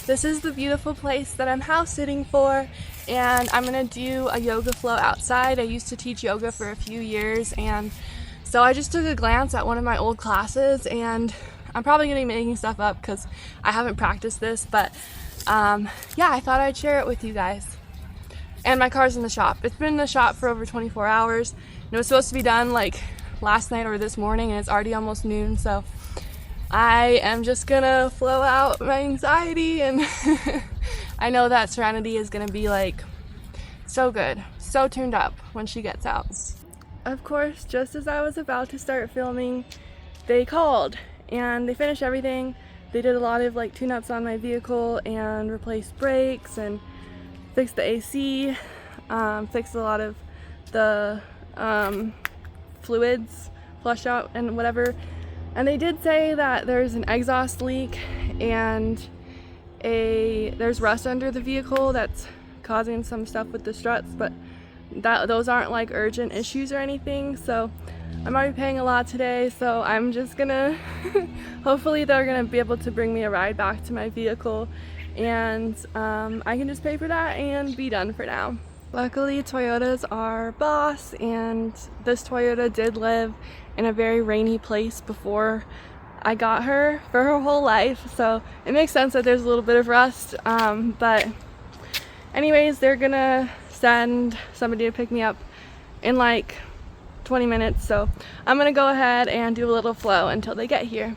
This is the beautiful place that I'm house sitting for, and I'm gonna do a yoga flow outside. I used to teach yoga for a few years, and so I just took a glance at one of my old classes, and I'm probably gonna be making stuff up because I haven't practiced this, but yeah, I thought I'd share it with you guys. And my car's in the shop. It's been in the shop for over 24 hours. And it was supposed to be done like last night or this morning, and it's already almost noon, so I am just gonna flow out my anxiety, and I know that Serenity is gonna be like so good, so tuned up when she gets out. Of course, just as I was about to start filming, they called and they finished everything. They did a lot of like tune-ups on my vehicle and replaced brakes and fixed the AC, fixed a lot of the fluids, flush out and whatever. And they did say that there's an exhaust leak and there's rust under the vehicle that's causing some stuff with the struts, but those aren't like urgent issues or anything. So I'm already paying a lot today, so I'm just gonna hopefully they're gonna be able to bring me a ride back to my vehicle, and I can just pay for that and be done for now. Luckily, Toyota's our boss, and this Toyota did live in a very rainy place before I got her for her whole life, so it makes sense that there's a little bit of rust, but anyways, they're gonna send somebody to pick me up in like 20 minutes, so I'm gonna go ahead and do a little flow until they get here.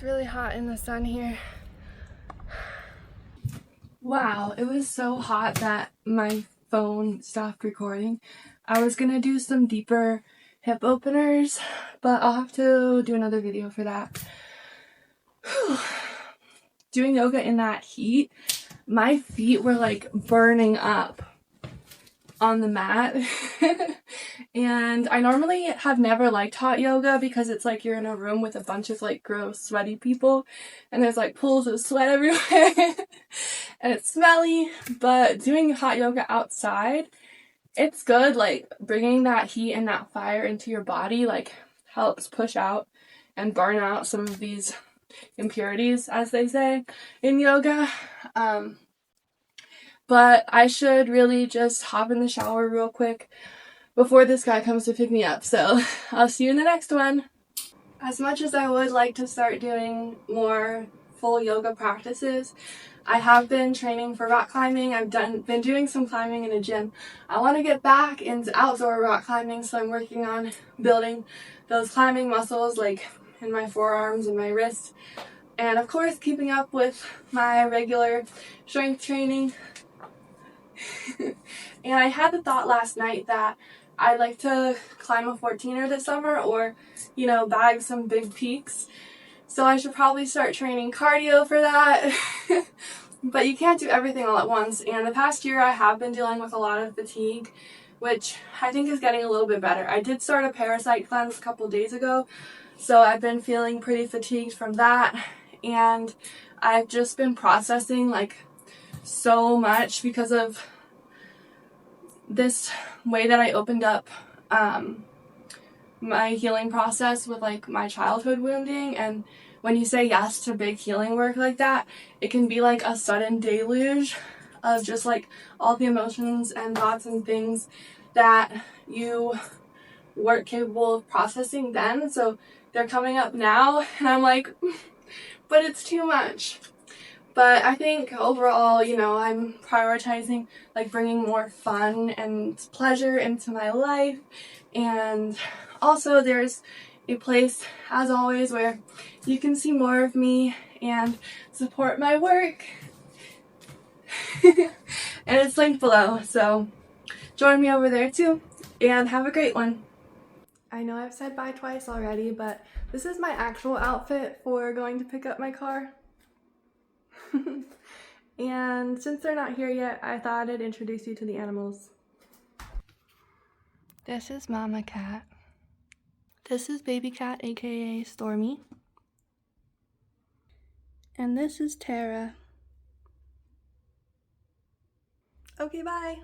It's really hot in the sun here. Wow, it was so hot that my phone stopped recording. I was gonna do some deeper hip openers, but I'll have to do another video for that. Whew. Doing yoga in that heat, my feet were like burning up on the mat. And I normally have never liked hot yoga because it's like you're in a room with a bunch of like gross sweaty people and there's like pools of sweat everywhere and it's smelly. But doing hot yoga outside, it's good. Like bringing that heat and that fire into your body like helps push out and burn out some of these impurities, as they say in yoga. But I should really just hop in the shower real quick before this guy comes to pick me up. So I'll see you in the next one. As much as I would like to start doing more full yoga practices, I have been training for rock climbing. I've been doing some climbing in a gym. I want to get back into outdoor rock climbing, so I'm working on building those climbing muscles like in my forearms and my wrists. And of course, keeping up with my regular strength training. And I had the thought last night that I'd like to climb a 14er this summer or, you know, bag some big peaks. So I should probably start training cardio for that. But you can't do everything all at once. And the past year I have been dealing with a lot of fatigue, which I think is getting a little bit better. I did start a parasite cleanse a couple days ago, so I've been feeling pretty fatigued from that. And I've just been processing like so much because of this way that I opened up my healing process with like my childhood wounding. And when you say yes to big healing work like that, it can be like a sudden deluge of just like all the emotions and thoughts and things that you weren't capable of processing then. So they're coming up now and I'm like, but it's too much. But I think overall, you know, I'm prioritizing like bringing more fun and pleasure into my life. And also there's a place, as always, where you can see more of me and support my work. And it's linked below, so join me over there too, and have a great one. I know I've said bye twice already, but this is my actual outfit for going to pick up my car. And since they're not here yet, I thought I'd introduce you to the animals. This is Mama Cat. This is Baby Cat, aka Stormy. And this is Tara. Okay, bye.